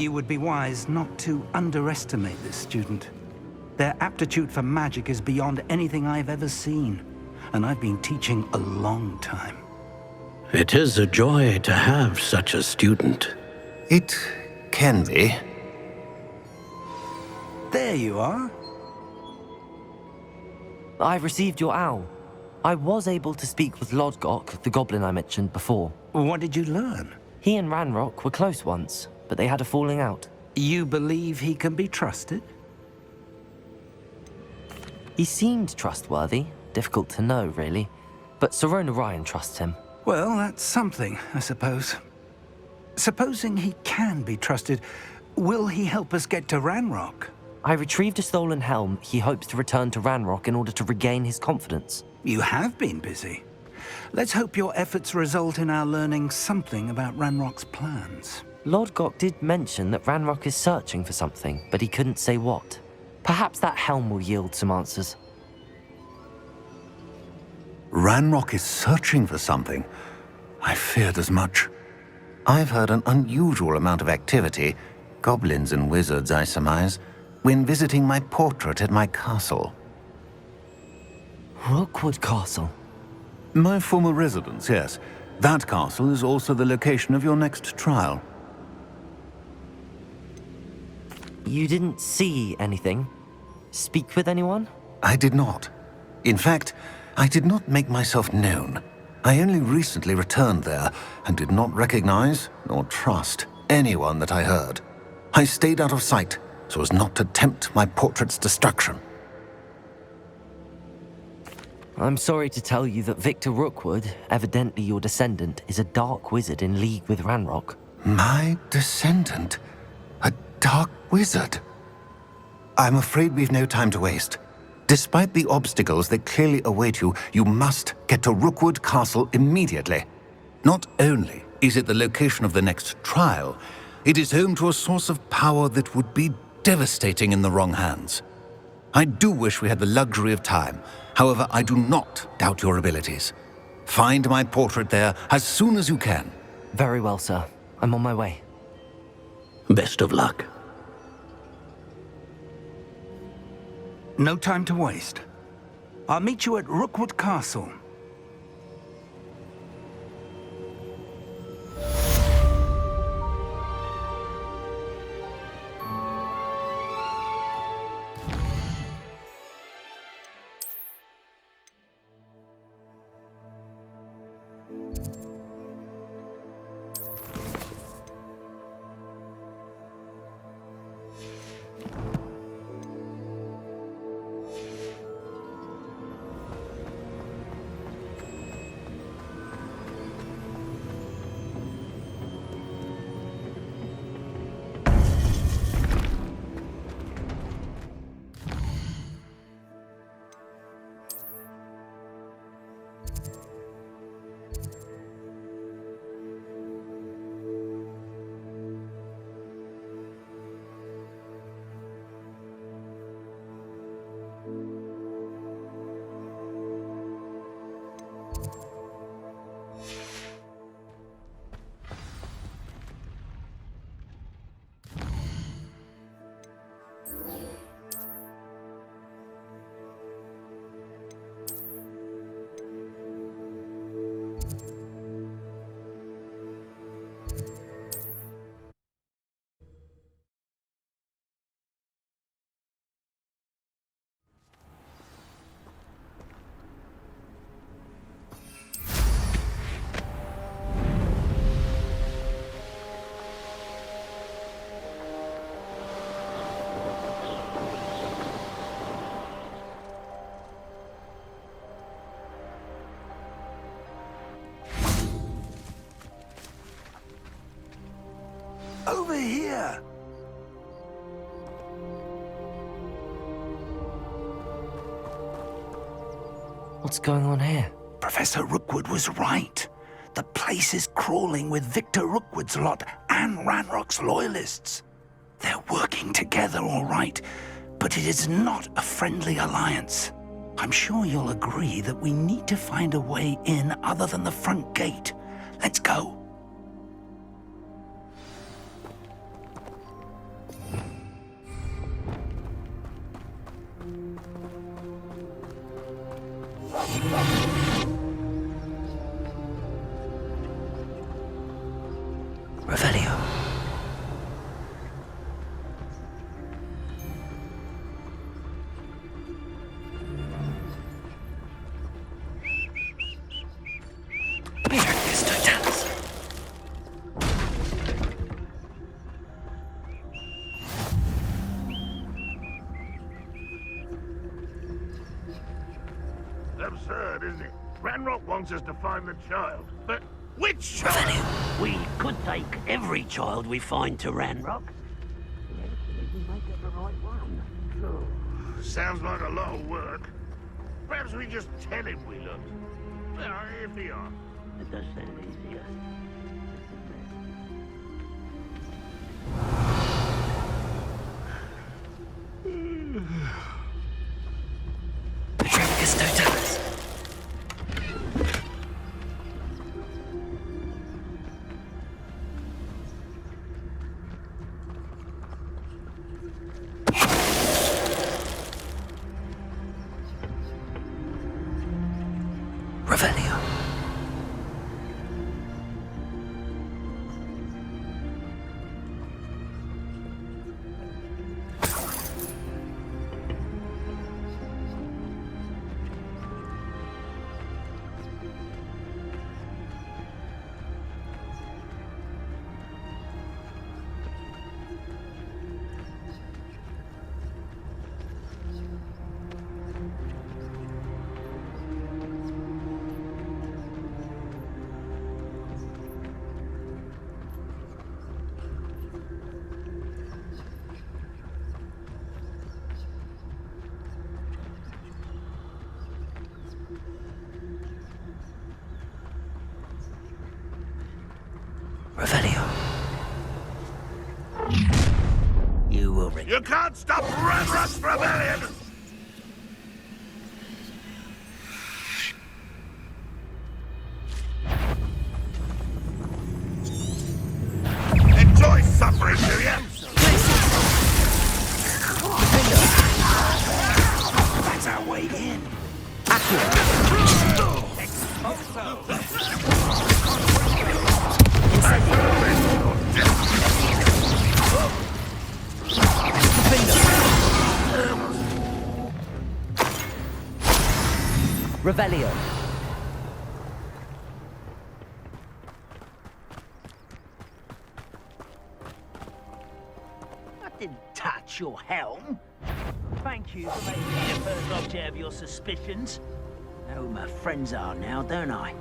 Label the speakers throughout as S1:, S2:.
S1: You would be wise not to underestimate this student. Their aptitude for magic is beyond anything I've ever seen, and I've been teaching a long time.
S2: It is a joy to have such a student.
S3: It can be.
S1: There you are.
S4: I received your owl. I was able to speak with Lodgok, the goblin I mentioned before.
S1: What did you learn?
S4: He and Ranrock were close once, but they had a falling out.
S1: You believe he can be trusted?
S4: He seemed trustworthy. Difficult to know, really. But Sirona Ryan trusts him.
S1: Well, that's something, I suppose. Supposing he can be trusted, will he help us get to Ranrock?
S4: I retrieved a stolen helm. He hopes to return to Ranrock in order to regain his confidence.
S1: You have been busy. Let's hope your efforts result in our learning something about Ranrock's plans.
S4: Lodgok did mention that Ranrock is searching for something, but he couldn't say what. Perhaps that helm will yield some answers.
S3: Ranrock is searching for something. I feared as much. I've heard an unusual amount of activity, goblins and wizards, I surmise, when visiting my portrait at my castle.
S4: Rockwood Castle?
S3: My former residence, yes. That castle is also the location of your next trial.
S4: You didn't see anything? Speak with anyone?
S3: I did not. In fact, I did not make myself known. I only recently returned there and did not recognize nor trust anyone that I heard. I stayed out of sight so as not to tempt my portrait's destruction.
S4: I'm sorry to tell you that Victor Rookwood, evidently your descendant, is a dark wizard in league with Ranrock.
S3: My descendant? A dark wizard? I'm afraid we've no time to waste. Despite the obstacles that clearly await you, you must get to Rookwood Castle immediately. Not only is it the location of the next trial, it is home to a source of power that would be devastating in the wrong hands. I do wish we had the luxury of time. However, I do not doubt your abilities. Find my portrait there as soon as you can.
S4: Very well, sir. I'm on my way.
S2: Best of luck.
S1: No time to waste. I'll meet you at Rookwood Castle. Over here!
S4: What's going on here?
S1: Professor Rookwood was right. The place is crawling with Victor Rookwood's lot and Ranrock's loyalists. They're working together, all right, but it is not a friendly alliance. I'm sure you'll agree that we need to find a way in other than the front gate. Let's go.
S4: Revelio.
S5: Absurd, isn't it? Ranrock wants us to find the child, but which child?
S2: We could take every child we find to Ranrock.
S5: Sounds like a lot of work. Perhaps we just tell him we looked. Well, if he asks.
S2: It does sound easier.
S4: Revelio. Revelio. You will
S5: You can't stop Ranrock's rebellion! Enjoy suffering, do you?
S1: That's our way in.
S4: Revelio.
S6: I didn't touch your helm. Thank you for making me the first object of your suspicions. Know who my friends are now, don't I?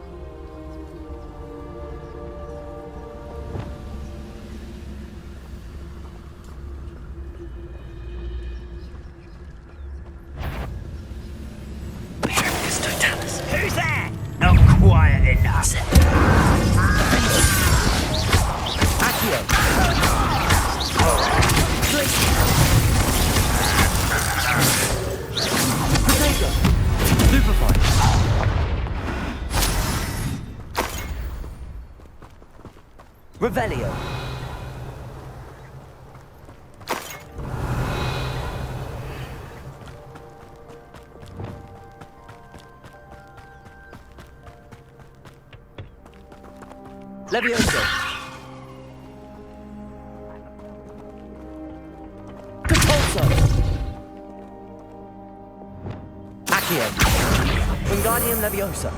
S6: Who's that? Not quiet enough.
S4: Revelio. Levioso. Compulso. Accio. Wingardium Leviosa.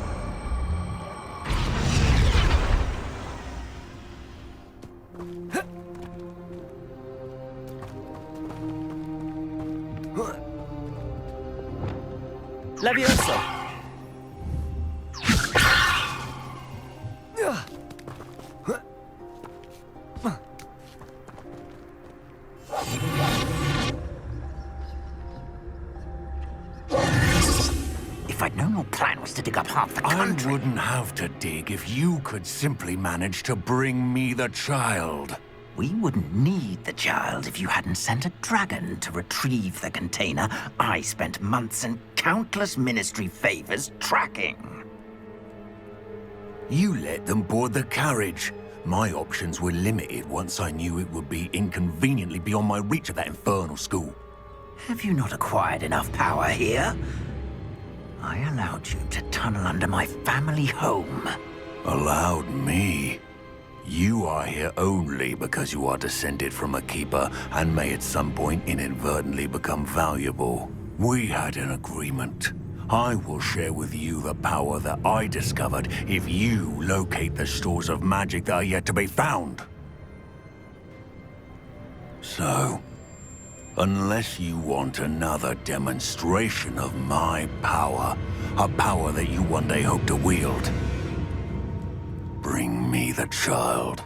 S4: Leviosa.
S1: If I'd known your plan was to dig up half the country...
S3: I wouldn't have to dig if you could simply manage to bring me the child.
S1: We wouldn't need the child if you hadn't sent a dragon to retrieve the container I spent months and countless ministry favors tracking.
S3: You let them board the carriage. My options were limited once I knew it would be inconveniently beyond my reach of that infernal school.
S1: Have you not acquired enough power here? I allowed you to tunnel under my family home.
S3: Allowed me? You
S7: You are here only because you are descended from a keeper and may at some point inadvertently become valuable. We had an agreement. I will share with you the power that I discovered if you locate the stores of magic that are yet to be found. So, unless you want another demonstration of my power, a power that you one day hope to wield, bring me the child.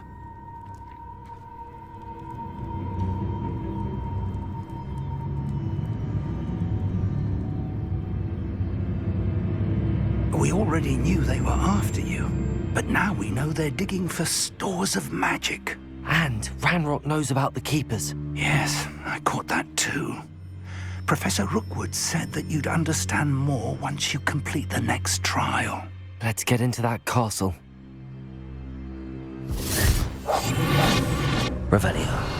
S1: We already knew they were after you, but now we know they're digging for stores of magic.
S4: And Ranrock knows about the Keepers.
S1: Yes, I caught that too. Professor Rookwood said that you'd understand more once you complete the next trial.
S4: Let's get into that castle. Revelio.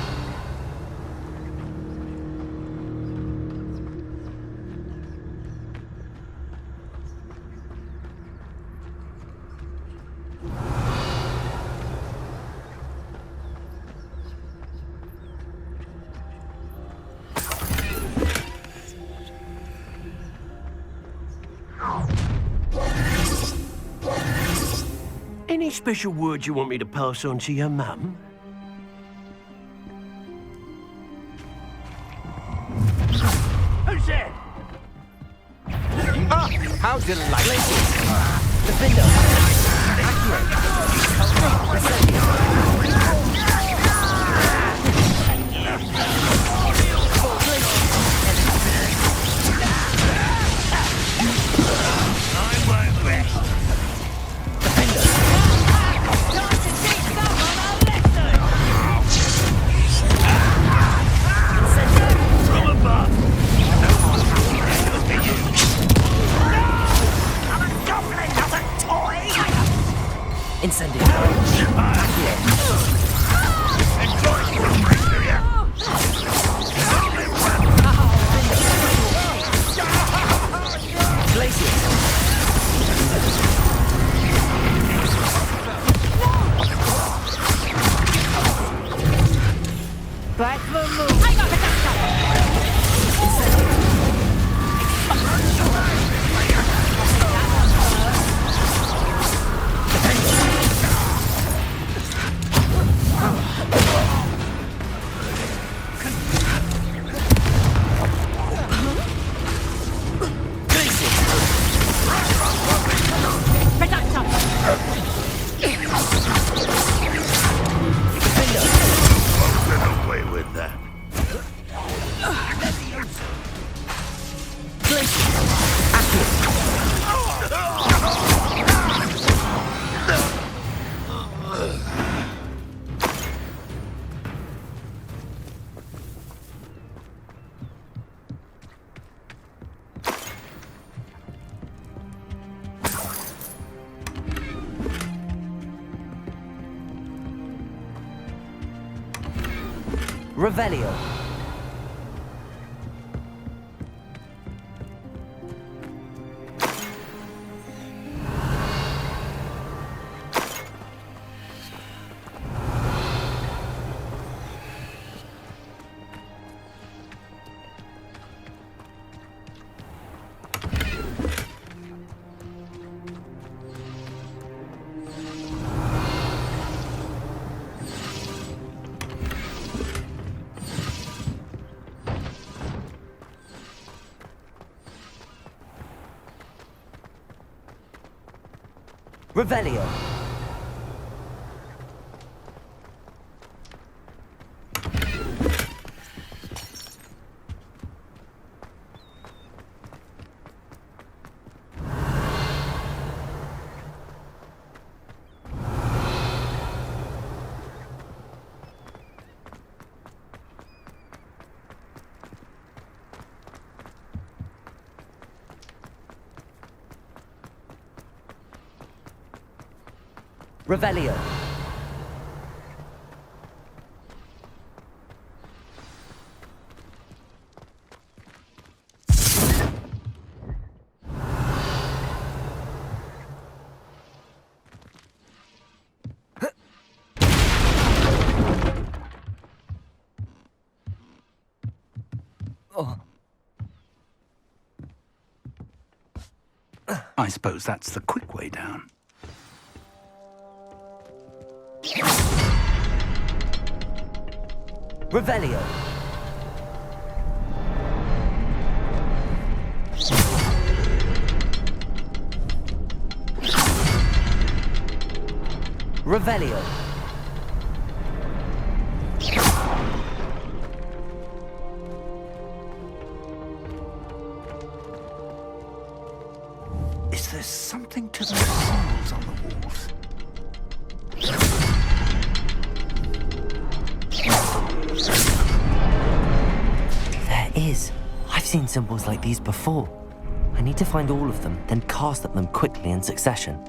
S8: Any special words you want me to pass on to your mum?
S6: Who's there?
S8: Ah, how delightful!
S6: Back the move. I got
S4: Revelio. Revelio. Revelio.
S1: I suppose that's the quick way down.
S4: Revelio. Revelio.
S1: Is there something to those symbols on the walls?
S4: There is. I've seen symbols like these before. I need to find all of them, then cast at them quickly in succession.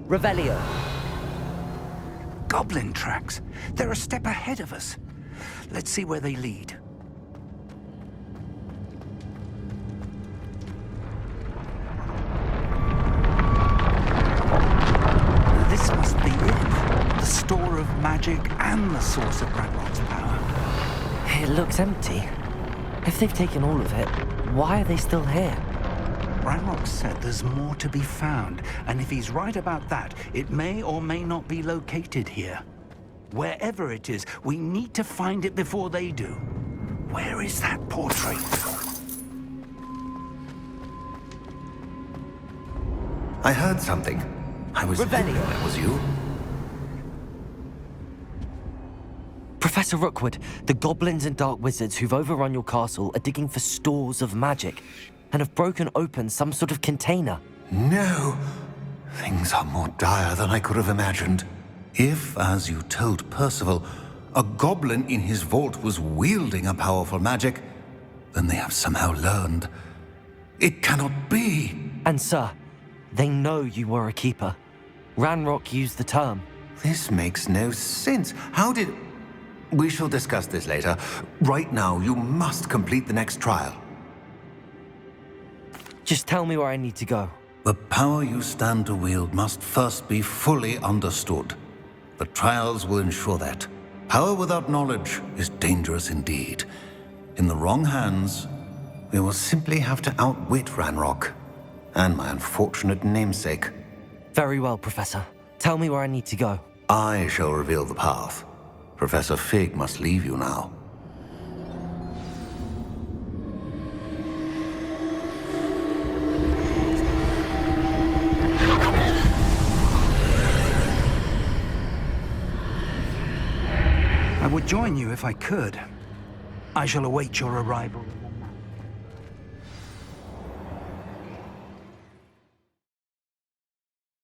S4: Revelio.
S1: Goblin tracks. They're a step ahead of us. Let's see where they lead. This must be it. The store of magic and the source of Ranrock's power.
S4: It looks empty. If they've taken all of it, why are they still here?
S1: Ranrock said there's more to be found, and if he's right about that, it may or may not be located here. Wherever it is, we need to find it before they do. Where is that portrait?
S3: I heard something. I was hoping
S4: Revelio.
S3: that was you.
S4: Professor Rookwood, the goblins and dark wizards who've overrun your castle are digging for stores of magic and have broken open some sort of container.
S3: No. Things are more dire than I could have imagined. If, as you told Percival, a goblin in his vault was wielding a powerful magic, then they have somehow learned. It cannot be.
S4: And sir, they know you were a keeper. Ranrock used the term.
S3: This makes no sense. How did... We shall discuss this later. Right now, you must complete the next trial.
S4: Just tell me where I need to go.
S3: The power you stand to wield must first be fully understood. The trials will ensure that. Power without knowledge is dangerous indeed. In the wrong hands, we will simply have to outwit Ranrock and my unfortunate namesake.
S4: Very well, Professor. Tell me where I need to go.
S3: I shall reveal the path. Professor Fig must leave you now.
S1: I would join you if I could. I shall await your arrival.